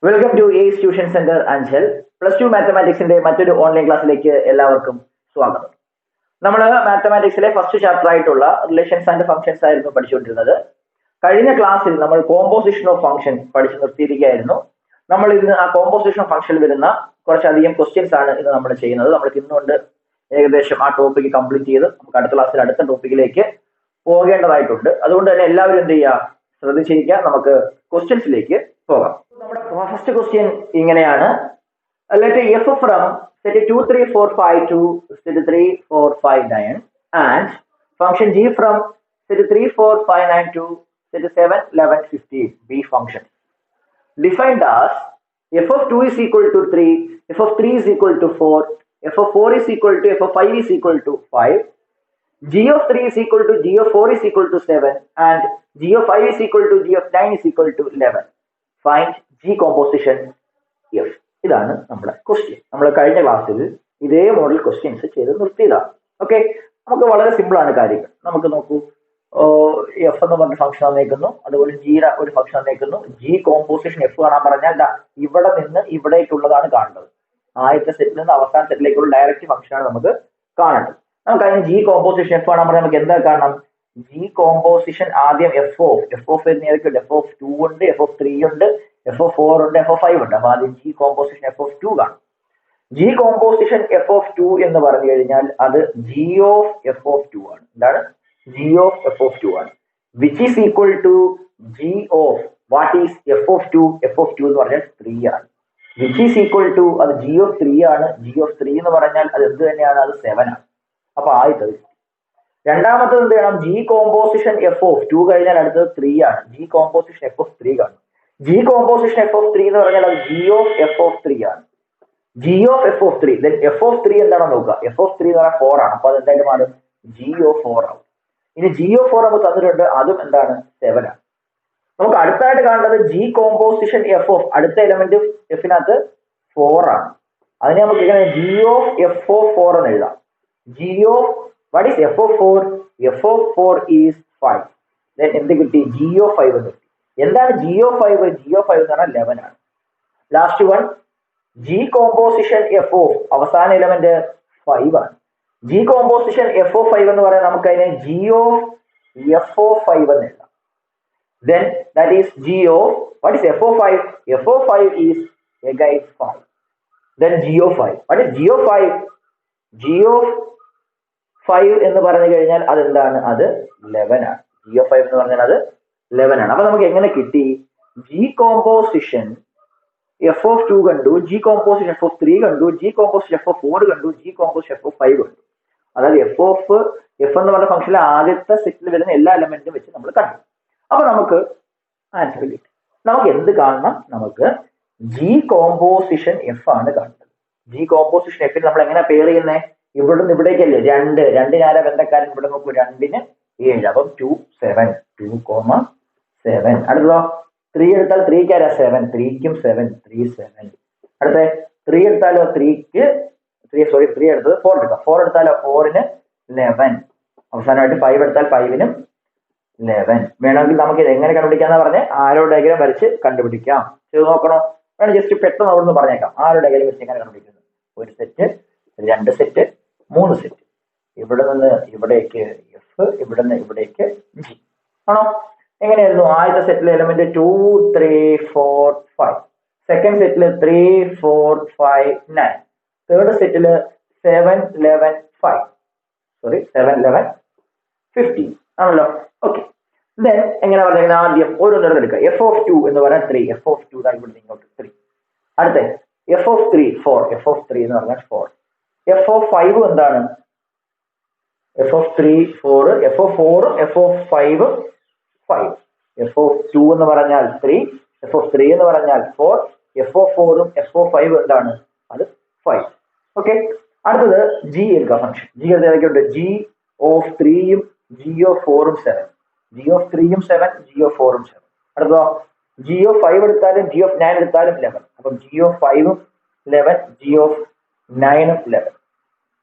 Welcome to a tuition centre Anchal. +2 മാത്തമാറ്റിക്സിന്റെ മറ്റൊരു online ക്ലാസ്സിലേക്ക് എല്ലാവർക്കും സ്വാഗതം. നമ്മൾ മാത്തമാറ്റിക്സിലെ ഫസ്റ്റ് ചാപ്റ്റർ ആയിട്ടുള്ള റിലേഷൻസ് ആൻഡ് ഫംഗ്ഷൻസ് ആയിരുന്നു പഠിച്ചുകൊണ്ടിരുന്നത്. കഴിഞ്ഞ ക്ലാസ്സിൽ നമ്മൾ കോമ്പോസിഷൻ ഓഫ് ഫംഗ്ഷൻ പഠിച്ചു നിർത്തിയിരിക്കുകയായിരുന്നു. നമ്മൾ ഇന്ന് ആ കോമ്പോസിഷൻ ഓഫ് ഫംഗ്ഷനിൽ വരുന്ന കുറച്ചധികം ക്വസ്റ്റ്യൻസ് ആണ് ഇന്ന് നമ്മൾ ചെയ്യുന്നത്. നമ്മൾക്ക് ഇന്നുകൊണ്ട് ഏകദേശം ആ ടോപ്പിക് കംപ്ലീറ്റ് ചെയ്ത് നമുക്ക് അടുത്ത ക്ലാസ്സിൽ അടുത്ത ടോപ്പിക്കിലേക്ക് പോകേണ്ടതായിട്ടുണ്ട്. അതുകൊണ്ട് തന്നെ എല്ലാവരും എന്ത് ചെയ്യുക, ശ്രദ്ധിച്ചിരിക്കുക. നമുക്ക് ക്വസ്റ്റ്യൻസിലേക്ക് പോകാം. നമ്മുടെ ഫസ്റ്റ് ക്വസ്റ്റ്യൻ ഇങ്ങനെയാണ്. Let f from set 2 3 4 5 to set 3 4 5 9 and function g from set 3 4 5 9 to set 7 11 15 be function defined as f of 2 is equal to 3, f of 3 is equal to 4, f of 4 is equal to f of 5 is equal to 5, g of 3 is equal to g of 4 is equal to 7 and g of 5 is equal to g of 9 is equal to 11. Find g composition f. ഇതാണ് നമ്മുടെ question. നമ്മൾ കഴിഞ്ഞ ക്ലാസ്സിൽ ഇതേ model questions ചെയ്ത് നിർത്തിയതാണ്. Okay, നമുക്ക് വളരെ സിമ്പിൾ ആണ് കാര്യങ്ങൾ. നമുക്ക് നോക്കൂ, എഫ് എന്ന് പറഞ്ഞ ഫംഗ്ഷൻ തന്നേക്കുന്നു, അതുപോലെ ജിയുടെ ഒരു ഫംഗ്ഷൻ തന്നേക്കുന്നു. ജി കോമ്പോസിഷൻ എഫ് കാണാൻ പറഞ്ഞാൽ ഇവിടെ നിന്ന് ഇവിടേക്കുള്ളതാണ് കാണേണ്ടത്. ആദ്യത്തെ സെറ്റിൽ നിന്ന് അവസാന സെറ്റിലേക്കുള്ള ഡയറക്റ്റ് ഫംഗ്ഷനാണ് നമുക്ക് കാണേണ്ടത്. നമുക്ക് അതിന് ജി കോമ്പോസിഷൻ എഫ് കാണാൻ പറഞ്ഞാൽ നമുക്ക് എന്താ കാണണം? ജി കോമ്പോസിഷൻ ആദ്യം എഫ് ഓഫ് എന്നേതൊക്കെയുണ്ട്? എഫ് ഓഫ് 2 ഉണ്ട്, എഫ് ഓഫ് 3 ഉണ്ട്, എഫ് ഓഫ് 4 ഉണ്ട്, എഫ് ഓഫ് 5 ഉണ്ട്. അപ്പൊ ആദ്യം ജി കോമ്പോസിഷൻ എഫ് ഓഫ് 2 കാണും. ജി കോമ്പോസിഷൻ എഫ് ഓഫ് 2 എന്ന് പറഞ്ഞു കഴിഞ്ഞാൽ അത് ജി ഓഫ് എഫ് ഓഫ് 2 ആണ്. എന്താണ്? ജി ഓഫ് എഫ് ഓഫ് 2 ആണ്. Which is equal to g of what is f of 2? F of 2 എന്ന് പറഞ്ഞാൽ 3 ആണ്. വിച്ച് ഈസ് ഈക്വൽ ടു അത് ജി ഓഫ് 3 ആണ്. ജി ഓഫ് 3 എന്ന് പറഞ്ഞാൽ അത് എന്ത് തന്നെയാണ്? അത് 7 ആണ്. അപ്പൊ ആദ്യത്തത്. രണ്ടാമത്തത് എന്ത് ചെയ്യണം? ജി കോമ്പോസിഷൻ എഫ് ഓഫ് 2 കഴിഞ്ഞാൽ അടുത്തത് 3 ആണ്. ജി കോമ്പോസിഷൻ എഫ് ഓഫ് 3 കാണും. ജി കോമ്പോസിഷൻ എഫ് ഓഫ് 3 എന്ന് പറഞ്ഞാൽ അത് ജി ഓഫ് എഫ് ഓഫ് 3 ആണ്. G of f of 3 then F of 3 എന്താണെന്ന് നോക്കുക. എഫ് ഓഫ് 3 എന്ന് പറഞ്ഞാൽ 4 ആണ്. അപ്പൊ അത് എന്തായാലും മാറും? ജി ഓഫ് 4 ആവും. ഇനി ജി ഓഫ് 4 നമുക്ക് തന്നിട്ടുണ്ട്, അതും എന്താണ്? 7 ആണ്. നമുക്ക് അടുത്തായിട്ട് കാണേണ്ടത് ജി കോമ്പോസിഷൻ എഫ് ഓഫ് അടുത്ത എലമെന്റ് എഫിനകത്ത് 4 ആണ്. അതിനെ നമുക്ക് ഇങ്ങനെ ജി ഓഫ് എഫ് ഓഫ് 4 എന്ന് എഴുതാം. G of what is f of 4? f of 4 is 5. then എന്ത് കിട്ടി? g of 5 എന്ന് കിട്ടി. എന്താണ് g of 5? g of 5 എന്ന് പറഞ്ഞാൽ 11 ആണ്. Last one g composition f of അവസാന എലമെന്റ് 5 ആണ്. g കോമ്പോസിഷൻ f of 5 എന്ന് പറയാൻ നമുക്ക് അതിനെ g of f of 5 എന്ന് എഴുതാം. then that is g of what is f of 5? f of 5 is again 5. then g of 5 what is g of 5? g of 5 എന്ന് പറഞ്ഞു കഴിഞ്ഞാൽ അതെന്താണ്? അത് 11 ആണ്. ജി ഓഫ് 5 എന്ന് പറഞ്ഞാൽ അത് 11 ആണ്. അപ്പൊ നമുക്ക് എങ്ങനെ കിട്ടി? ജി കോമ്പോസിഷൻ എഫ് ഓഫ് 2 കണ്ടു, ജി കോമ്പോസിഷൻ എഫ് ഓഫ് 3 കണ്ടു, ജി കോമ്പോസിഷൻ എഫ് ഓഫ് 4 കണ്ടു, ജി കോമ്പോസിഷൻ എഫ് ഓഫ് 5 കണ്ടു. അതായത് എഫ് എന്ന് പറഞ്ഞ ഫംഗ്ഷനിലെ ആദ്യത്തെ സെറ്റിൽ വരുന്ന എല്ലാ എലമെന്റും വെച്ച് നമ്മൾ കണ്ടു. അപ്പൊ നമുക്ക് ആൻസർ കിട്ടി. നമുക്ക് എന്ത് കാണണം? നമുക്ക് ജി കോമ്പോസിഷൻ എഫ് ആണ് കാണുന്നത്. ജി കോമ്പോസിഷൻ എഫിൽ നമ്മൾ എങ്ങനെ പെയർ ചെയ്യുന്നത്? ഇവിടുന്ന് ഇവിടേക്കല്ലേ? 2 ആര ബന്ധക്കാരൻ ഇവിടെ നോക്കൂ, 2 7. അപ്പം 2 7 2,7. അടുത്തതോ 3 എടുത്താൽ 3 ആരാ? 7. 3ക്കും 7 3 7. അടുത്ത 3 എടുത്താലോ 3 എടുത്തത് 4 എടുക്കാം. 4 എടുത്താലോ 4ന് 11. അവസാനമായിട്ട് 5 എടുത്താൽ 5നും 11. വേണമെങ്കിൽ നമുക്ക് ഇത് എങ്ങനെ കണ്ടുപിടിക്കാന്ന് പറഞ്ഞ് ആരോ ഡയഗ്രാം വരച്ച് കണ്ടുപിടിക്കാം. ചെയ്ത് നോക്കണോ? വേണം ജസ്റ്റ് പെട്ടെന്ന് അവിടെ പറഞ്ഞേക്കാം. ആരോ ഡയഗ്രാം വെച്ച് എങ്ങനെ കണ്ടുപിടിക്കുന്നത്? ഒരു സെറ്റ്, 2 സെറ്റ്, 3 സെറ്റ്. ഇവിടെ നിന്ന് ഇവിടേക്ക് എഫ്, ഇവിടെ നിന്ന് ഇവിടേക്ക് ജി ആണോ? എങ്ങനെയായിരുന്നു? ആദ്യത്തെ സെറ്റിലെ എലമെന്റ് 2 3 4 5, സെക്കൻഡ് സെറ്റില് 3 4 5 9, തേർഡ് സെറ്റില് 7 11 5 7 11 15 ആണല്ലോ. ഓക്കെ, ദെൻ എങ്ങനെ പറഞ്ഞാൽ ആദ്യം ഓരോന്നും എടുക്കുക. എഫ് ഓഫ് 2 എന്ന് പറഞ്ഞാൽ 3. എഫ് ഓഫ് 2 ഇവിടെ ഇങ്ങോട്ട് 3. അടുത്ത എഫ് ഓഫ് 3 4. എഫ് ഓഫ് 3 എന്ന് പറഞ്ഞാൽ 4. എഫ് ഓഫ് 5 എന്താണ്? F of 3 4, f of 4 f of 5 5. F of 2 എന്ന് പറഞ്ഞാൽ 3, എഫ് ഓഫ് 3 എന്ന് പറഞ്ഞാൽ 4, എഫ് ഓഫ് 4ഉം എഫ് ഓഫ് 5 എന്താണ്? അത് 5. ഓക്കെ, അടുത്തത് ജി എടുക്കുക ഫംഗ്ഷൻ. ജി ഏതൊക്കെയുണ്ട്? ജി ഓഫ് 3യും ജി ഓഫ് 4ഉം 7. ജി ഓഫ് 3യും 7, ജി ഓഫ് 4ഉം 7. അടുത്തതോ ജി ഓഫ് 5 എടുത്താലും ജി ഓഫ് 9 എടുത്താലും 11. അപ്പം ജി ഓഫ് 5ഉം 11, ജി ഓഫ് 9ഉം 11.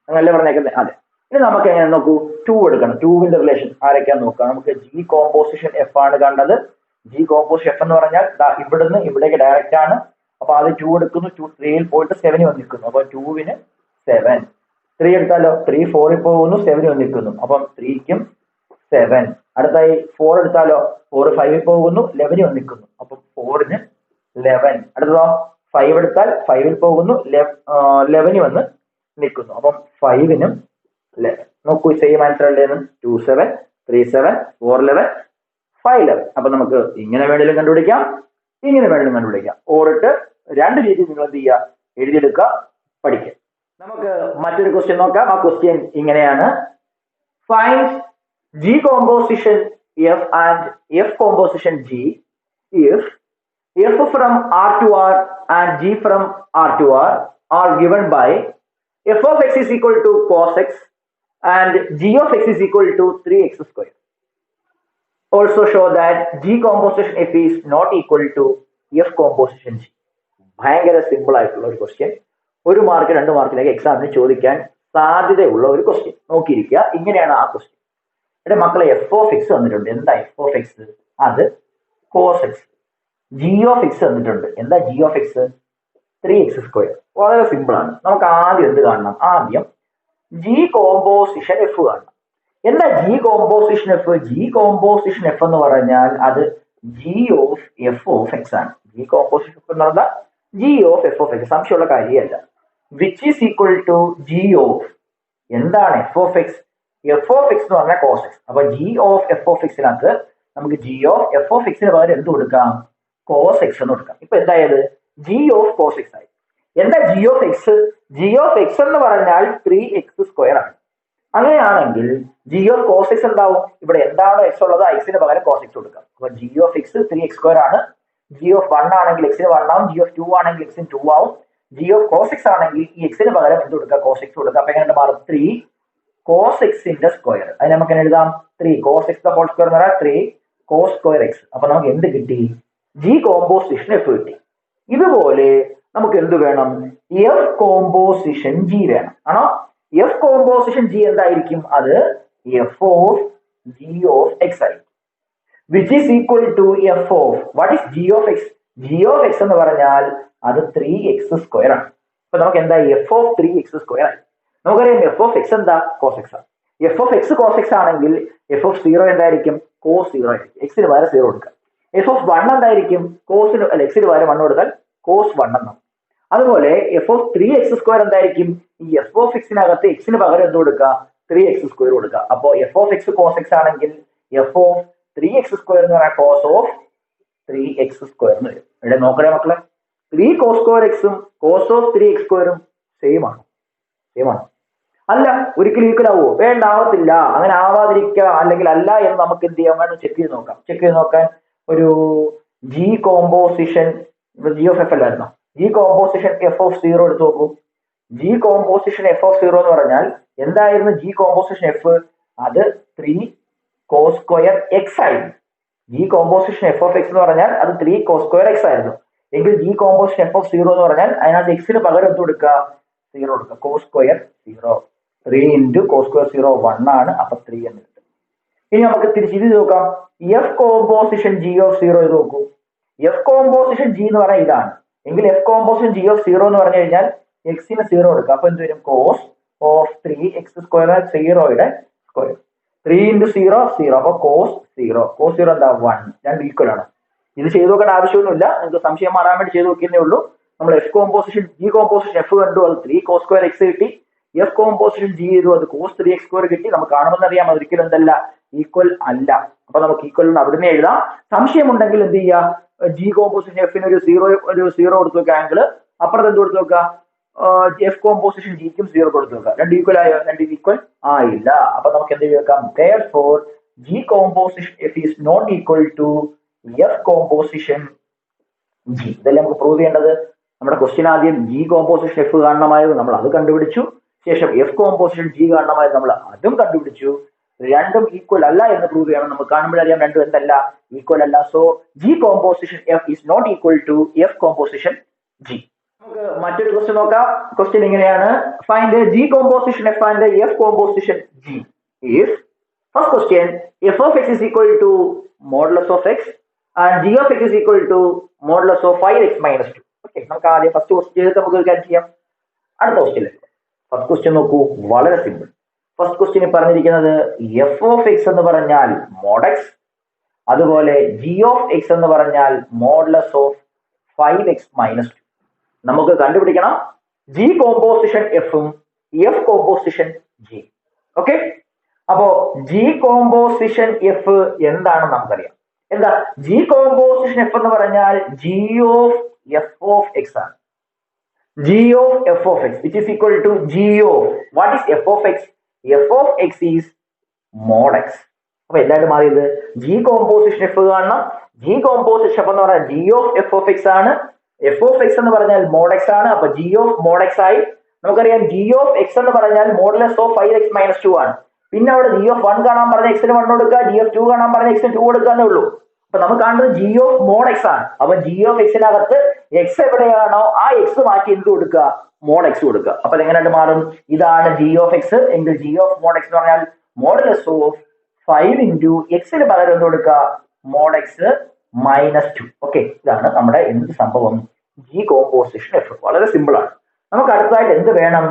അങ്ങനല്ലേ പറഞ്ഞേക്കുന്നത്? അതെ. ഇനി നമുക്ക് എങ്ങനെ നോക്കൂ? 2 എടുക്കണം. 2വിന്റെ റിലേഷൻ ആരൊക്കെയാന്ന് നോക്കാം. നമുക്ക് ജി കോമ്പോസിഷൻ എഫ് ആണ് കണ്ടത്. ജി കോമ്പോസിഷൻ എഫ് എന്ന് പറഞ്ഞാൽ ഇവിടുന്ന് ഇവിടേക്ക് ഡയറക്റ്റ് ആണ്. അപ്പൊ അത് 2 എടുക്കുന്നു, 2 3യിൽ പോയിട്ട് 7 വന്നിരിക്കുന്നു. അപ്പൊ 2വിന് 7. 3 എടുത്താലോ 3 4ൽ പോകുന്നു, 7 വന്നിരിക്കുന്നു. അപ്പം 3ക്കും 7. അടുത്തായി 4 എടുത്താലോ 4 5ൽ പോകുന്നു, 11 വന്നിരിക്കുന്നു. അപ്പം 4ന് 11. അടുത്തതോ 5 എടുത്താൽ 5ൽ പോകുന്നു, 11 വന്ന് നിൽക്കുന്നു. അപ്പം 5നും 11. നോക്കൂ, സെയിം ആൻസർ അല്ലേന്ന്. 2 7 3 7 4 11 5 11. അപ്പൊ നമുക്ക് ഇങ്ങനെ വേണമെങ്കിലും കണ്ടുപിടിക്കാം, ഇങ്ങനെ വേണമെങ്കിലും കണ്ടുപിടിക്കാം. ഓറിട്ട് രണ്ട് രീതി നിങ്ങൾ എന്ത് ചെയ്യുക, എഴുതിയെടുക്കുക, പഠിക്കുക. നമുക്ക് മറ്റൊരു ക്വസ്റ്റ്യൻ നോക്കാം. ആ ക്വസ്റ്റ്യൻ ഇങ്ങനെയാണ്: find G composition F and F composition G if F from R to R and G from R to R are given by f of x is equal to cos x and g of x is equal to 3x square. Also show that G composition F is not equal to F composition G. ഭയങ്കര simple ആയിട്ടുള്ള ഒരു question, 1 mark 2 മാർക്കിലേക്ക് എക്സാമിന് ചോദിക്കാൻ സാധ്യതയുള്ള ഒരു question. നോക്കിയിരിക്കുക, ഇങ്ങനെയാണ് ആ question. ഇവിടെ മക്കളെ എഫ് ഓഫ് എക്സ് വന്നിട്ടുണ്ട്. എന്താ എഫ് ഓഫ് എക്സ്? അത് cos x. G of x വന്നിട്ടുണ്ട്. എന്താ g of x? 3x square. വളരെ സിമ്പിൾ ആണ്. നമുക്ക് ആദ്യം എന്ത് കാണണം? ആദ്യം ജി കോമ്പോസിഷൻ എഫ് കാണണം. എന്താ g composition f? G composition f എന്ന് പറഞ്ഞാൽ അത് g of f of x ആണ്. ജി കോമ്പോസിഷൻ എഫ് എന്ന് പറഞ്ഞാൽ g of f of x. സംശയമുള്ള കാര്യമല്ല. Which is equal to g of എന്താണ് f of x? F of x എന്ന് പറഞ്ഞാൽ കോസ് എക്സ്. അപ്പൊ ജി ഓഫ് എഫ് ഓഫ് എക്സിനകത്ത് നമുക്ക് ജി ഓഫ് എഫ് ഓഫ് എക്സിന് പകരം എന്ത് കൊടുക്കാം? കോസ് എക്സ് എന്ന് കൊടുക്കാം. ഇപ്പൊ എന്തായത്? ജി ഓഫ് കോസ് എക്സ് ആയി. എന്താ g of x? G of x എന്ന് പറഞ്ഞാൽ 3x സ്ക്വയർ ആണ്. അങ്ങനെയാണെങ്കിൽ ജി ഓഫ് കോസ് എക്സ് എന്താവും? ഇവിടെ എന്താണോ എക്സ് ഉള്ളത് എക്സിന് പകരം കോസ് എക്സ് കൊടുക്കാം. അപ്പൊ g of x 3x square ആണ്. ജി ഓഫ് 1 ആണെങ്കിൽ എക്സിന് 1 ആവും. ജി ഓഫ് 2 ആണെങ്കിൽ എക്സിന് 2 ആവും. ജി ഓഫ് കോസ് എക്സ് ആണെങ്കിൽ ഈ എക്സിന് പകരം എന്ത് കൊടുക്കുക? കോസ് എക്സ് കൊടുക്കുക. അപ്പൊ എങ്ങനെ മാറും? 3 കോസ് എക്സിന്റെ സ്ക്വയർ. അതിന് നമുക്ക് എഴുതാം 3 cos x the whole square എന്ന് പറഞ്ഞാൽ 3 കോസ് സ്ക്വയർ എക്സ്. അപ്പൊ നമുക്ക് എന്ത് കിട്ടി? ജി കോമ്പോസിഷൻ എഫ് കിട്ടി. ഇതുപോലെ നമുക്ക് എന്ത് വേണം? എഫ് കോമ്പോസിഷൻ ജി വേണം. ആണോ? എഫ് കോമ്പോസിഷൻ ജി എന്തായിരിക്കും? അത് f of g of x ആയിരിക്കും. Which is equal to f of what is g of x? G of x എന്ന് പറഞ്ഞാൽ അത് 3x സ്ക്വയർ ആണ്. അപ്പൊ നമുക്ക് എന്താ? എഫ് ഓഫ് 3x സ്ക്വയർ ആയി. നമുക്കറിയാം എഫ് ഓഫ് എക്സ് എന്താ? കോസ് എക്സ് ആണ്. F of x cos x ആണെങ്കിൽ എഫ് ഓഫ് 0 എന്തായിരിക്കും? കോസ് 0 ആയിരിക്കും. എക്സിന് പകരം 0 കൊടുക്കാം. എഫ് ഓഫ് 1 എന്തായിരിക്കും? കോസിന് അല്ല എക്സിന് പകരം 1 കൊടുത്താൽ കോസ് 1 എന്നാണ്. അതുപോലെ എഫ് ഓഫ് 3x സ്ക്വയർ എന്തായിരിക്കും? ഈ എഫ് ഓഫ് എക്സിനകത്ത് എക്സിന് പകരം എന്ത് കൊടുക്കുക? 3x സ്ക്വയർ കൊടുക്കുക. അപ്പോ f of x cos x ആണെങ്കിൽ എഫ് ഓഫ് 3x സ്ക്വയർ എന്ന് പറഞ്ഞാൽ കോസ് ഓഫ് 3x സ്ക്വയർ എന്ന് വരും. ഇവിടെ നോക്കണേ മക്കളെ, 3 കോസ് സ്ക്വയർ എക്സും കോസ് ഓഫ് 3x സ്ക്വയറും സെയിം ആണ്. അല്ല, ഒരിക്കലും ഈക്വൽ ആവുമോ? വേണ്ട, ആവത്തില്ല. അങ്ങനെ ആവാതിരിക്കുക അല്ലെങ്കിൽ അല്ല എന്ന് നമുക്ക് എന്ത് ചെയ്യാൻ വേണം? ചെക്ക് ചെയ്ത് നോക്കാം. ചെക്ക് ചെയ്ത് നോക്കാൻ ഒരു G composition G of F അല്ലായിരുന്നോ? ജി കോമ്പോസിഷൻ എഫ് ഓഫ് 0 എടുത്ത് നോക്കൂ. ജി കോമ്പോസിഷൻ എഫ് ഓഫ് 0 എന്ന് പറഞ്ഞാൽ എന്തായിരുന്നു? ജി കോമ്പോസിഷൻ എഫ് അത് 3 കോസ് സ്ക്വയർ എക്സ് ആയിരുന്നു. G composition f of x എന്ന് പറഞ്ഞാൽ അത് 3 കോസ് സ്ക്വയർ എക്സ് ആയിരുന്നു. എങ്കിൽ ജി കോമ്പോസിഷൻ എഫ് ഓഫ് 0 എന്ന് പറഞ്ഞാൽ അതിനകത്ത് എക്സിന് പകരം എന്ത് കൊടുക്കുക? 0 കൊടുക്കുക. Cos square 0. 3 into cos square 0 1 ആണ്. അപ്പൊ 3 എന്ന് കിട്ടും. ഇനി നമുക്ക് തിരിച്ച് നോക്കാം. എഫ് കോമ്പോസിഷൻ ജി ഓഫ് 0 ഇത് നോക്കൂ. എഫ് കോമ്പോസിഷൻ ജി എന്ന് പറഞ്ഞാൽ ഇതാണ്. എങ്കിൽ എഫ് കോമ്പോസിഷൻ ജി ഓഫ് 0 എന്ന് പറഞ്ഞു കഴിഞ്ഞാൽ എക്സിന് 0 കൊടുക്കുക. അപ്പൊ എന്ത് വരും? കോസ് ഓഫ് 3x സ്ക്വയർ 0യുടെ സ്ക്വയർ. 3 ഇൻറ്റു 0 0. അപ്പൊ കോസ് 0. കോസ് 0 എന്താ? 1. രണ്ട് ഈക്വൽ ആണ്. ഇത് ചെയ്ത് നോക്കേണ്ട ആവശ്യമൊന്നുമില്ല. നിങ്ങൾക്ക് സംശയം മാറാൻ വേണ്ടി ചെയ്ത് നോക്കിയേ ഉള്ളൂ. നമ്മൾ F composition G composition F കണ്ടു, അത് 3 കോസ് സ്ക്വയർ എക്സ് കിട്ടി. എഫ് കോമ്പോസിഷൻ ജി ചെയ്തു, അത് കോസ് 3x സ്ക്വയർ കിട്ടി. നമുക്ക് കാണുമെന്ന് അറിയാം ഒരിക്കലും എന്തല്ല ഈക്വൽ അല്ല. അപ്പൊ നമുക്ക് ഈക്വൽ അവിടുന്ന് എഴുതാം. സംശയമുണ്ടെങ്കിൽ എന്ത് ചെയ്യുക? ജി കോമ്പോസിഷൻ എഫിന് ഒരു 0 കൊടുത്തു വെക്കുക. ആംഗിള് അപ്പുറത്ത് എന്ത് കൊടുത്തു വെക്കുക? എഫ് കോമ്പോസിഷൻ ജിക്കും 0 കൊടുത്തു വെക്കുക. രണ്ട് ഈക്വൽ ആയോ? രണ്ട് ഈക്വൽ ആയില്ല. അപ്പൊ നമുക്ക് എന്ത് വെക്കാം? therefore g composition f is not equal to f composition g. ഇതല്ലേ നമുക്ക് പ്രൂവ് ചെയ്യേണ്ടത്. നമ്മുടെ ക്വസ്റ്റ്യൻ ആദ്യം ജി കോമ്പോസിഷൻ എഫ് കാണണമായത്, നമ്മൾ അത് കണ്ടുപിടിച്ചു. ശേഷം എഫ് കോമ്പോസിഷൻ ജി കാണണമായത്, നമ്മൾ അതും കണ്ടുപിടിച്ചു. രണ്ടും ഈക്വൽ അല്ല എന്ന് പ്രൂവ് ചെയ്യണം. നമുക്ക് കാണുമ്പോഴറിയാം രണ്ടും എന്തല്ല? ഈക്വൽ അല്ല. So g composition f is not equal to f composition g. നമുക്ക് മറ്റൊരു ക്വസ്റ്റ്യൻ നോക്കാം. ക്വസ്റ്റ്യൻ ഇങ്ങനെയാണ്: find g composition f and f composition g if first question f of x is equal to modulus of x and g of x is equal to modulus of 5x minus 2. Okay, നമുക്ക് ആദ്യം first question ചെയ്തിട്ട് നമുക്ക് ഒരു കാര്യം ചെയ്യാം. അടുത്ത ക്വസ്റ്റ്യനിലേക്ക്. First question നോക്കൂ, വളരെ സിമ്പിൾ. ഫസ്റ്റ് ക്വസ്റ്റ്യനിൽ പറഞ്ഞിരിക്കുന്നത് എഫ് ഓഫ് എക്സ് എന്ന് പറഞ്ഞാൽ മോഡ് എക്സ്, അതുപോലെ ജി ഓഫ് എക്സ് എന്ന് പറഞ്ഞാൽ മോഡ്ലസ് ഓഫ് 5x-2. നമുക്ക് കണ്ടുപിടിക്കണം ജി കോമ്പോസിഷൻ എഫും എഫ് കോമ്പോസിഷൻ ജി. ഓക്കെ, അപ്പോ ജി കോമ്പോസിഷൻ എഫ് എന്താണെന്ന് നമുക്കറിയാം. എന്താ ജി കോമ്പോസിഷൻ എഫ് എന്ന് പറഞ്ഞാൽ g of f of x ആണ്. G of f of x, which is equal to G of what is f of x? F of x is mod x. അപ്പൊ എന്തായിട്ട് മാറിയത് G composition f കാണണം. G composition f എന്ന് പറഞ്ഞാൽ g of f of x ആണ്. F of x എന്ന് പറഞ്ഞാൽ mode X ആണ്. അപ്പൊ ജി ഓഫ് മോഡ് എക്സ് ആയി. നമുക്കറിയാം ജി ഓഫ് എക്സ് എന്ന് പറഞ്ഞാൽ മോഡ്ലെസ് ഓഫ് 5x-2 ആണ്. പിന്നെ അവിടെ ജി ഓഫ് 1 കാണാൻ പറഞ്ഞ എക്സിന് 1 കൊടുക്കുക, ജി ഓഫ് 2 കാണാൻ പറഞ്ഞ എക്സിന് 2 കൊടുക്കാന്നേ ഉള്ളൂ. അപ്പൊ നമുക്ക് കാണുന്നത് ജി ഓഫ് മോഡ് എക്സ് ആണ്. അപ്പൊ ജി ഓഫ് എക്സിനകത്ത് എക്സ് എവിടെയാണോ ആ എക്സ് മാറ്റി എന്ത് കൊടുക്കുക, മോഡ് എക്സ് കൊടുക്കുക. അപ്പൊ എങ്ങനെയായിട്ട് മാറും, ഇതാണ് ജി ഓഫ് എക്സ് എങ്കിൽ ജി ഓഫ് മോഡ് എക്സ് എന്ന് പറഞ്ഞാൽ മോഡ്ലെസ് ഓഫ് 5 ഇൻറ്റു എക്സിന് പകരം എന്ത് കൊടുക്കുക, മോഡ് എക്സ് -2. ഓക്കെ, ഇതാണ് നമ്മുടെ എന്ത് സംഭവം, ജി കോമ്പോസിഷൻ എഫ്. വളരെ സിമ്പിൾ ആണ്. നമുക്ക് അടുത്തതായിട്ട് എന്ത് വേണം,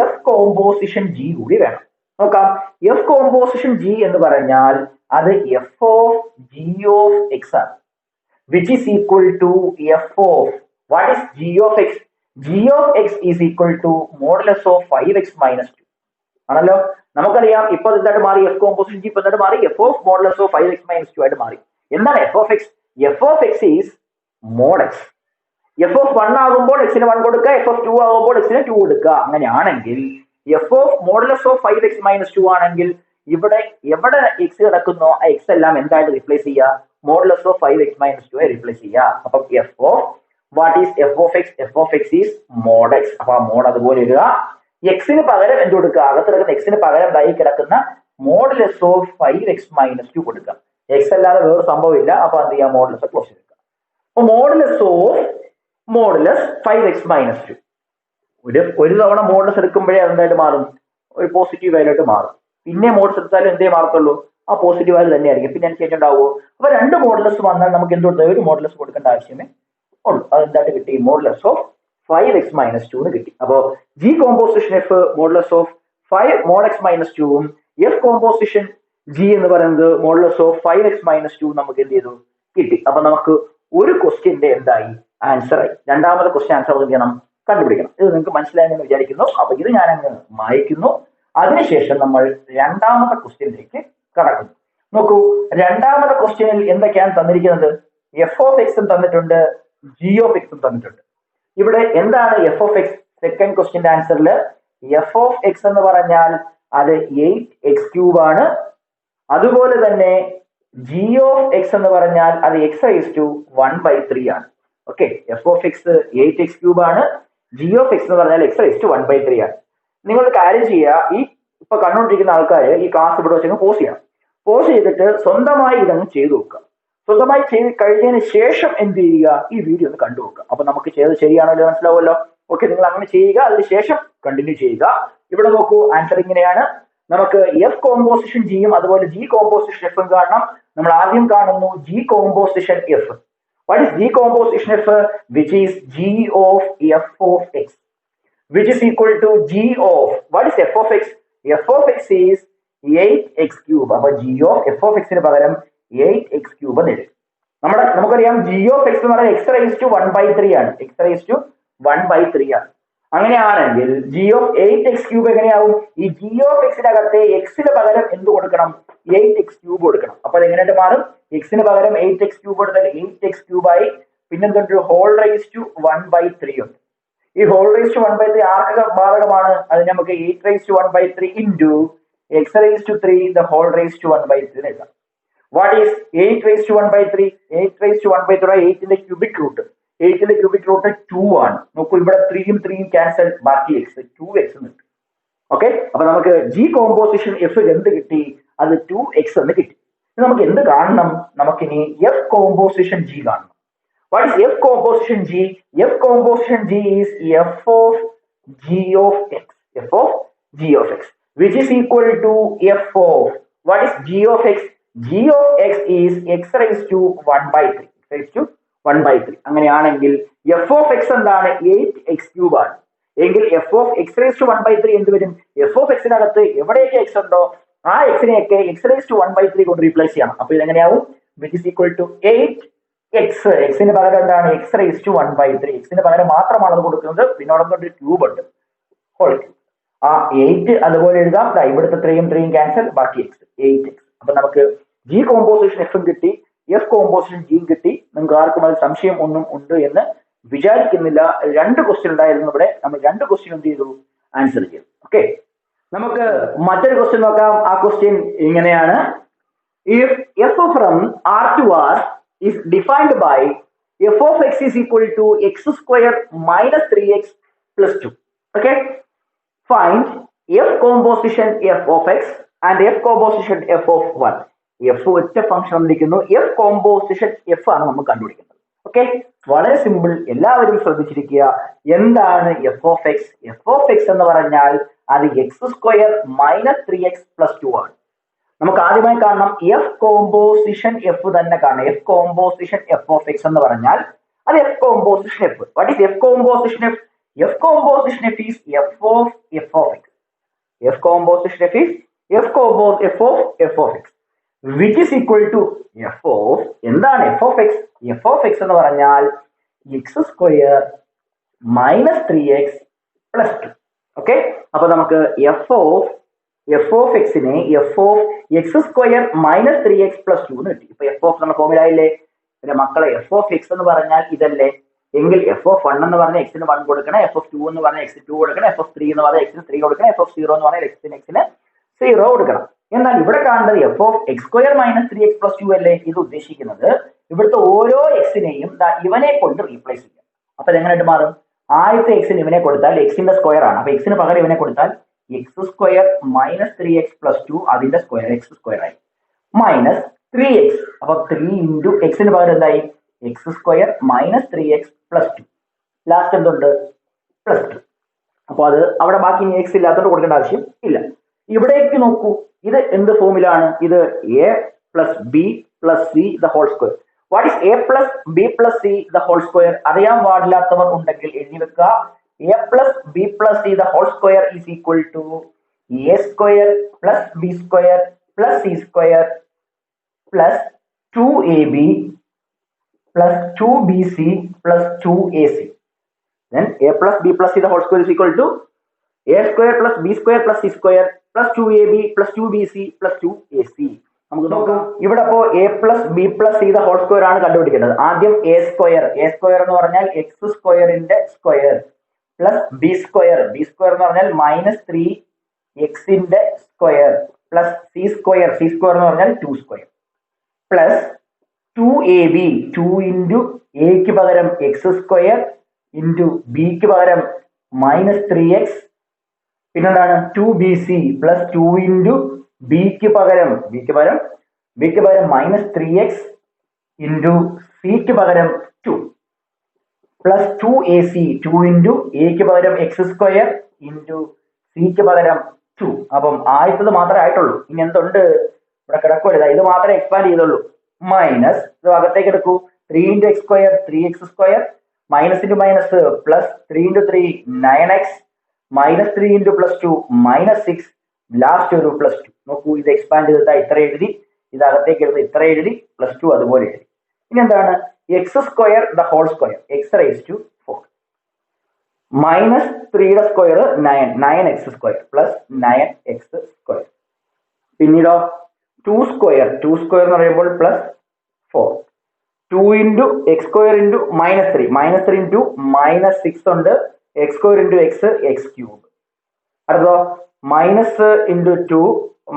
എഫ് കോമ്പോസിഷൻ ജി കൂടി വേണം. നോക്കാം, എഫ് കോമ്പോസിഷൻ ജി എന്ന് പറഞ്ഞാൽ അത് f of g of x ആണ്, which is equal to f of what is g of x? G of x is equal to modulus of 5x-2 ആണല്ലോ. നമുക്കറിയാം ഇപ്പൊ എന്തായിട്ട് മാറി, എഫ് കോമ്പോസിഷൻ ജി ഇപ്പൊ എന്തായിട്ട് മാറി, F of modulus of 5x-2 ആയിട്ട് മാറി. എന്താണ് f of x? F of x is mod x. F of 1 ആകുമ്പോൾ എക്സിന് 1 കൊടുക്കുക, എഫ് ഓഫ് 2 ആകുമ്പോൾ എക്സിന് 2 കൊടുക്കുക. അങ്ങനെയാണെങ്കിൽ F of modulus of 5x-2 ആണെങ്കിൽ ഇവിടെ എവിടെ എക്സ് കിടക്കുന്നോ ആ എക്സ് എല്ലാം എന്തായിട്ട് റീപ്ലേസ് ചെയ്യുക, മോഡുലസ് ഓഫ് 5x-2 റീപ്ലേസ് ചെയ്യുക. അപ്പം f of what is f of x? F of x is mod x. അപ്പൊ ആ മോഡ് അതുപോലെ ഇടുക. എക്സിന് പകരം എന്ത് കൊടുക്കുക, അകത്ത് കിടക്കുന്ന എക്സിന് പകരം ആയി കിടക്കുന്ന മോഡുലസ് ഓഫ് 5x-2 കൊടുക്കുക. എക്സ് അല്ലാതെ വേറെ സംഭവം ഇല്ല. അപ്പൊ എന്ത് ചെയ്യുക, മോഡുലസ് ക്ലോസ് എടുക്കുക. അപ്പൊ മോഡുലസ് ഓഫ് മോഡുലസ് 5x-2 ഒരു തവണ മോഡുലസ് എടുക്കുമ്പോഴേ അതെന്തായിട്ട് മാറും, ഒരു പോസിറ്റീവ് വാല്യൂ ആയിട്ട് മാറും. പിന്നെ മോഡ്സ് എടുത്താലും എന്തേ മാറത്തുള്ളൂ, ആ പോസിറ്റീവ് വാല്യൂ തന്നെയായിരിക്കും. പിന്നെ ചേഞ്ച് ഉണ്ടാവുമോ? അപ്പൊ രണ്ട് മോഡുലസ് വന്നാൽ നമുക്ക് എന്ത് കൊടുത്താൽ ഒരു മോഡുലസ് കൊടുക്കേണ്ട ആവശ്യമേ ഉള്ളൂ. അതെന്തായിട്ട് കിട്ടി, മോഡുലസ് ഓഫ് 5x-2 കിട്ടി. അപ്പോ g composition f modulus of 5 mod x-2ഉം എഫ് കോമ്പോസിഷൻ ജി എന്ന് പറയുന്നത് മോഡുലസ് ഓഫ് 5x-2 നമുക്ക് എന്ത് ചെയ്തു, കിട്ടി. അപ്പൊ നമുക്ക് ഒരു ക്വസ്റ്റ്യന്റെ എന്തായി, ആൻസർ ആയി. രണ്ടാമത്തെ ക്വസ്റ്റ്യൻ ആൻസർ ചെയ്യണം, കണ്ടുപിടിക്കണം. ഇത് നിങ്ങൾക്ക് മനസ്സിലായെന്ന് വിചാരിക്കുന്നു. അപ്പൊ ഇത് ഞാൻ അങ്ങ് മായ്ക്കുന്നു. അതിനുശേഷം നമ്മൾ രണ്ടാമത്തെ ക്വസ്റ്റ്യനിലേക്ക് കടക്കുന്നു. നോക്കൂ, രണ്ടാമത്തെ ക്വസ്റ്റ്യനിൽ എന്തൊക്കെയാണ് തന്നിരിക്കുന്നത്, എഫ് ഓഫ് എക്സും തന്നിട്ടുണ്ട്, ജി ഓഫ് എക്സും തന്നിട്ടുണ്ട്. ഇവിടെ എന്താണ് എഫ് ഓഫ് എക്സ്? സെക്കൻഡ് ക്വസ്റ്റ്യന്റെ ആൻസറിൽ എഫ് ഓഫ് എക്സ് എന്ന് പറഞ്ഞാൽ അത് 8x³ ആണ്. അതുപോലെ തന്നെ ജി ഓഫ് എക്സ് എന്ന് പറഞ്ഞാൽ അത് x⁻⁴ ആണ്. Okay, F of X 8x³ ആണ്, ജി ഓഫ് എക്സ് എന്ന് പറഞ്ഞാൽ x⁻⁴ ആണ്. നിങ്ങൾ കാര്യം ചെയ്യുക, ഈ ഇപ്പൊ കണ്ടുകൊണ്ടിരിക്കുന്ന ആൾക്കാർ ഈ ക്ലാസ് ഇവിടെ വെച്ചങ്ങ് പോസ് ചെയ്യണം. പോസ് ചെയ്തിട്ട് സ്വന്തമായി ഇതങ്ങ് ചെയ്തു നോക്കുക. സ്വന്തമായി ചെയ്ത് കഴിഞ്ഞതിന് ശേഷം എന്ത് ചെയ്യുക, ഈ വീഡിയോ ഒന്ന് കണ്ടു നോക്കുക. അപ്പൊ നമുക്ക് ചെയ്ത് ശരിയാണല്ലോ, മനസ്സിലാവുമല്ലോ. ഓക്കെ, നിങ്ങൾ അങ്ങനെ ചെയ്യുക, അതിനുശേഷം കണ്ടിന്യൂ ചെയ്യുക. ഇവിടെ നോക്കൂ, ആൻസർ ഇങ്ങനെയാണ്. നമുക്ക് എഫ് കോമ്പോസിഷൻ ജിയും അതുപോലെ ജി കോമ്പോസിഷൻ എഫും കാണണം. നമ്മൾ ആദ്യം കാണുന്നു G composition f. What is G composition F? Which is g of f of X, which is equal to g of what is f of x? F of x is 8x³. അപ്പൊ g of f of x ന് പകരം 8x³ എന്ന് എഴുതി. നമുക്കറിയാം g of x എന്ന് പറയുന്നത് x⁻⁴ ആണ്. x⁻⁴ ആണ്. അങ്ങനെയാണെങ്കിൽ g of 8x³ എങ്ങനെയാവും? ഈ g of x നകത്തെ x ന് പകരം എന്ത് കൊടുക്കണം, 8x³ കൊടുക്കണം. അപ്പൊ അത് എങ്ങനെയായിട്ട് മാറും, x ന് പകരം 8x³ കൊടുത്താൽ 8x³ ആയി. പിന്നെന്തൊരു whole⁻⁴ ഉണ്ട്. ഈ whole⁻⁴ ആർക്കൊക്കെ ബാധകമാണ്? അത് നമുക്ക് 8⁻⁴ ഇൻറ്റു x⁻³ the whole⁻⁴ എഴുതാം. What is 8⁻⁴? 8⁻⁴ 8ന്റെ ക്യൂബിക് റൂട്ട്. 8ന്റെ ക്യൂബിക് റൂട്ട് 2 ആണ്. നോക്കൂ, ഇവിടെ 3യും 3യും ക്യാൻസൽ, ബാക്കി x 2x എന്ന് കിട്ടും. ഓക്കെ, അപ്പൊ നമുക്ക് ജി കോമ്പോസിഷൻ എഫ് എന്ത് കിട്ടി, അത് 2x എന്ന് കിട്ടി. നമുക്ക് എന്ത് കാണണം, നമുക്കിനി എഫ് കോമ്പോസിഷൻ ജി കാണണം. What is F composition G? F composition G is F of G of X. F of G of X, which is equal to F of what is G of X? G of X is x⁻⁴. x⁻⁴. 1/3 അങ്ങനെയാണെങ്കിൽ F of X എന്താണ് 8x³ ആണ് എങ്കിൽ f of x raise to 1/3 എന്ത് വരും F of എക്സിനകത്ത് എവിടെയൊക്കെ X ഉണ്ടോ ആ എക്സിനെയൊക്കെ X raise to 1/3 കൊണ്ട് റീപ്ലേസ് ചെയ്യണം അപ്പൊ ഇതെങ്ങനെയാവും which is equal to 8x എക്സിന് പകരം എന്താണ് എക്സ് റേസ് ടു 1/3 എക്സിന് പകരം മാത്രമാണ് അത് കൊടുക്കുന്നത് പിന്നോടൊപ്പം ക്യൂബ് ഉണ്ട് ഹോൾ ആ 8 അതുപോലെ എഴുതാം ഇവിടുത്തെ 3 ക്യാൻസൽ ബാക്കി എക്സ് 8x അപ്പൊ നമുക്ക് ജി കോമ്പോസിഷൻ എഫും കിട്ടി എഫ് കോമ്പോസിഷൻ ജിയും കിട്ടി നിങ്ങൾക്ക് ആർക്കും അത് സംശയം ഒന്നും ഉണ്ട് എന്ന് വിചാരിക്കുന്നില്ല 2 ക്വസ്റ്റ്യൻ ഉണ്ടായിരുന്നു ഇവിടെ നമ്മൾ 2 ക്വസ്റ്റ്യൻ എന്ത് ചെയ്തു ആൻസർ ചെയ്തു ഓക്കെ നമുക്ക് മറ്റൊരു ക്വസ്റ്റ്യൻ നോക്കാം ആ ക്വസ്റ്റ്യൻ ഇങ്ങനെയാണ് if f from R to R is defined by f of x is equal to x square minus 3x plus 2 okay find f composition f of x and f composition f of 1 f ഒറ്റ function തന്നിരിക്കുന്നു f composition f ആണ് നമ്മൾ കണ്ടുപിടിക്കുന്നത് okay വളരെ simple എല്ലാവരും ശ്രദ്ധിച്ചിരിക്കുക എന്താണ് f of x എന്ന് പറഞ്ഞാൽ അത് x² minus 3x plus 2 ആണ് നമുക്ക് ആദ്യമായി കാണണം എഫ് കോമ്പോസിഷൻ എഫ് തന്നെ കാണണം f composition f of x എന്ന് പറഞ്ഞാൽ അത് f composition f what is f composition f f composition f is f of x f composition f is f of x which is equal to f of എന്താണ് f of x എന്ന് പറഞ്ഞാൽ x² minus 3x plus 2 okay അപ്പൊ നമുക്ക് f of എക്സിനെ f of x² minus 3x plus 2 എന്ന് കിട്ടി ഇപ്പൊ F of നമ്മുടെ ഫോമിലായില്ലേ പിന്നെ മക്കളെ എഫ് ഓഫ് എക്സ് എന്ന് പറഞ്ഞാൽ ഇതല്ലേ എങ്കിൽ എഫ് ഓഫ് 1 എന്ന് പറഞ്ഞാൽ എക്സിന് 1 കൊടുക്കണം എഫ് ഓഫ് 2 എന്ന് പറഞ്ഞാൽ എക്സിന് 2 കൊടുക്കണം എഫ് ഓഫ് 3 എന്ന് പറഞ്ഞാൽ എക്സിന് 3 കൊടുക്കണം എഫ് ഓഫ് 0 എന്ന് പറഞ്ഞാൽ എക്സിന് 0 കൊടുക്കണം എന്നാൽ ഇവിടെ കാണേണ്ടത് F of x² minus 3x plus 2 അല്ലേ ഇത് ഉദ്ദേശിക്കുന്നത് ഇവിടുത്തെ ഓരോ എക്സിനെയും ഇവനെ കൊണ്ട് റീപ്ലേസ് ചെയ്യാം അപ്പൊ എങ്ങനെയായിട്ട് മാറും ആദ്യത്തെ എക്സിന് ഇവനെ കൊടുത്താൽ എക്സിന്റെ സ്ക്വയർ ആണ് അപ്പൊ എക്സിന് പകരം ഇവനെ കൊടുത്താൽ x² minus 3x plus 2 അതിന്റെ സ്ക്വയർ x² ആയി മൈനസ് 3x അപ്പൊ 3 ഇൻറ്റു എക്സിന് പകരം എന്തായി x² minus 3x plus 2 last എന്തുണ്ട് പ്ലസ് 2 അപ്പൊ അത് അവിടെ ബാക്കി എക്സ് ഇല്ലാത്തതുകൊണ്ട് കൊടുക്കേണ്ട ആവശ്യം ഇല്ല ഇവിടേക്ക് നോക്കൂ ഇത് എന്ത് ഫോമിലാണ് ഇത് a plus b plus c the whole square what is a plus b plus c the whole square അറിയാൻ പാടില്ലാത്തവർ ഉണ്ടെങ്കിൽ എഴുതി വെക്കുക a plus b plus c the whole square is equal to a² plus b² plus c² plus 2ab plus 2bc plus 2ac then a plus b plus c the whole square is equal to a² plus b² plus c² plus 2ab plus 2bc plus 2ac നമുക്ക് നോക്കാം ഇവിടെ അപ്പോ a plus b plus c the whole square ആണ് കണ്ടുപിടിക്കേണ്ടത് ആദ്യം a² എന്ന് പറഞ്ഞാൽ x² square plus b² എന്ന് പറഞ്ഞാൽ മൈനസ് 3 എക്സിന്റെ സ്ക്വയർ പ്ലസ് c² എന്ന് പറഞ്ഞാൽ 2² പ്ലസ് 2ab 2 ഇൻറ്റു എക്ക് പകരം x² ഇൻറ്റു ബിക്ക് പകരം മൈനസ് 3x പിന്നെന്താണ് 2bc പ്ലസ് 2 ഇൻറ്റു ബിക്ക് പകരം മൈനസ് 3x ഇൻറ്റു സിക്ക് പകരം 2 പ്ലസ് 2ac 2 ഇൻറ്റു എക്ക് പകരം x² ഇൻറ്റു സിക്ക് പകരം 2 അപ്പം ആദ്യത്തത് മാത്രമേ ആയിട്ടുള്ളൂ ഇനി എന്തുണ്ട് ഇവിടെ കിടക്കുമല്ല ഇത് മാത്രമേ എക്സ്പാൻഡ് ചെയ്തുള്ളൂ മൈനസ് ഇത് അകത്തേക്ക് എടുക്കൂ 3 into x² 3x² minus into minus plus 3 into 3 9x minus 3 into plus 2 minus 6 last ഒരു പ്ലസ് 2 നോക്കൂ ഇത് എക്സ്പാൻഡ് ചെയ്തിട്ട് ഇത്ര എഴുതി ഇത് അകത്തേക്ക് എടുത്ത് ഇത്ര എഴുതി പ്ലസ് 2 അതുപോലെ എഴുതി ഇനി എന്താണ് x² the whole square x raised to 4 minus 3 യുടെ സ്ക്വയർ 9x² plus 9x² പിന്നീടോ 2² എന്ന് പറയുമ്പോൾ plus 4 2 into x² into minus 3 into minus 6 ഉണ്ട് x² ഇൻറ്റു x³ അടുത്തോ minus into 2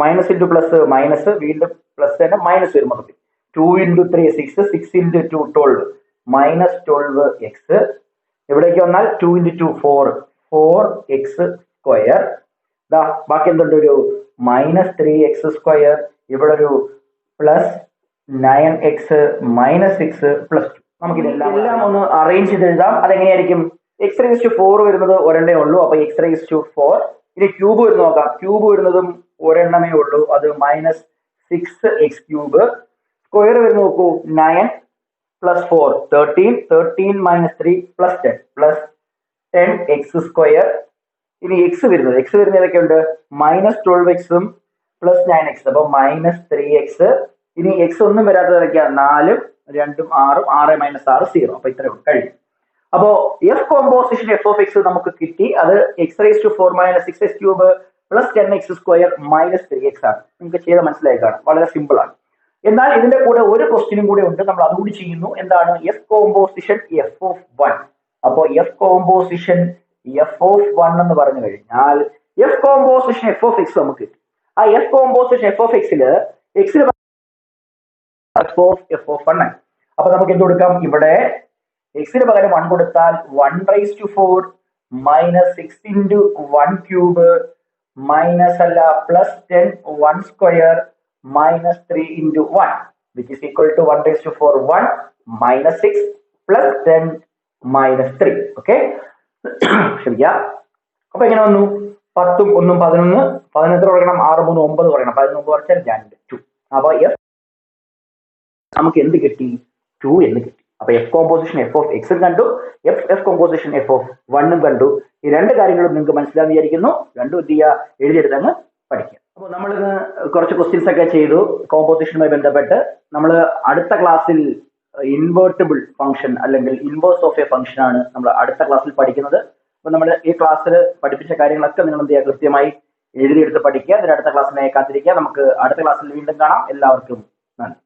minus into plus minus വീണ്ടും പ്ലസ് തന്നെ മൈനസ് വരും മൊത്തത്തിൽ 2 ഇൻറ്റു 3 6 6 ഇൻറ്റു 2 12 മൈനസ് 12x ഇവിടേക്ക് വന്നാൽ 2 ഇൻറ്റു 2 4x² ബാക്കി എന്തുണ്ട് ഒരു മൈനസ് 3x² ഇവിടെ ഒരു പ്ലസ് 9x മൈനസ് 6 പ്ലസ് 2 നമുക്ക് ഇതെല്ലാം ഒന്ന് അറേഞ്ച് ചെയ്ത് എഴുതാം അതെങ്ങനെയായിരിക്കും x⁴ വരുന്നത് ഒരെണ്ണേ ഉള്ളൂ അപ്പൊ x⁴ ഇനി ക്യൂബ് വരുന്ന നോക്കാം ക്യൂബ് വരുന്നതും ഒരെണ്ണമേ ഉള്ളൂ അത് മൈനസ് 6x³ സ്ക്വയർ വരുന്ന നോക്കൂ 9 plus 4 13 13 minus 3 plus 10 plus 10x square. ഇനി എക്സ് വരുന്നത് ഏതൊക്കെയുണ്ട് മൈനസ് 12x പ്ലസ് 9x അപ്പൊ മൈനസ് 3x. ഇനി എക്സ് ഒന്നും വരാത്തത് ഏതൊക്കെയാണ് 4 2 6 6 മൈനസ് 6 0. അപ്പൊ ഇത്രയും കഴിഞ്ഞു. അപ്പോ f composition f of x നമുക്ക് കിട്ടി. അത് x rise to 4 minus 6x cube plus 10x square minus 3x ആണ്. നിങ്ങൾക്ക് ചെയ്ത് മനസ്സിലായി കാണാം, വളരെ സിമ്പിൾ ആണ്. എന്നാൽ ഇതിന്റെ കൂടെ ഒരു ക്വസ്റ്റ്യനും കൂടെ ഉണ്ട്, നമ്മൾ അതുകൂടി ചെയ്യുന്നു. എന്താണ് എഫ് കോമ്പോസിഷൻ എഫ് ഓഫ് 1. അപ്പോ എഫ് കോമ്പോസിഷൻ എഫ് ഓഫ് 1 എന്ന് പറഞ്ഞു കഴിഞ്ഞാൽ F composition f of x നമുക്ക് കിട്ടി. ആ F composition f of XL F of 1 ആണ്. അപ്പൊ നമുക്ക് എന്ത് കൊടുക്കാം, ഇവിടെ എക്സിന് പകരം 1 കൊടുത്താൽ 1/4 മൈനസ് 6 ഇൻറ്റു 1 ക്യൂബ് മൈനസ് അല്ല plus 10 1 square minus 3 into 1 which is equal to 1/4 1 minus 6 plus 10 minus 3. Okay. ക്ഷമിക്കുക. അപ്പൊ എങ്ങനെ വന്നു 10 1 11 11 പറയണം 6 3 9 പറയണം 11 കുറച്ചാൽ 2. അപ്പൊ എഫ് നമുക്ക് എന്ത് കിട്ടി 2 എന്ന് കിട്ടി. അപ്പൊ എഫ് കോമ്പോസിഷൻ എഫ് ഓഫ് എക്സും കണ്ടു, എഫ് കോമ്പോസിഷൻ എഫ് ഓഫ് 1 കണ്ടു. ഈ രണ്ട് കാര്യങ്ങളും നിങ്ങൾക്ക് മനസ്സിലാന്ന് വിചാരിക്കുന്നു. രണ്ടും എന്ത് ചെയ്യുക, എഴുതിയെടുത്തങ്ങ് പഠിക്കുക. അപ്പോൾ നമ്മളിന്ന് കുറച്ച് ക്വസ്റ്റ്യൻസ് ഒക്കെ ചെയ്തു കോമ്പോസിഷനുമായി ബന്ധപ്പെട്ട്. നമ്മൾ അടുത്ത ക്ലാസ്സിൽ ഇൻവേർട്ടിബിൾ ഫംഗ്ഷൻ അല്ലെങ്കിൽ ഇൻവേഴ്സ് ഓഫ് എ ഫംഗ്ഷൻ ആണ് നമ്മൾ അടുത്ത ക്ലാസ്സിൽ പഠിക്കുന്നത്. അപ്പോൾ നമ്മൾ ഈ ക്ലാസ്സിൽ പഠിപ്പിച്ച കാര്യങ്ങളൊക്കെ നിങ്ങൾ എന്ത് ചെയ്യുക, കൃത്യമായി എഴുതിയെടുത്ത് പഠിക്കുക. അതിന് അടുത്ത ക്ലാസ്സിനെ കാത്തിരിക്കുക. നമുക്ക് അടുത്ത ക്ലാസ്സിൽ വീണ്ടും കാണാം. എല്ലാവർക്കും നന്ദി.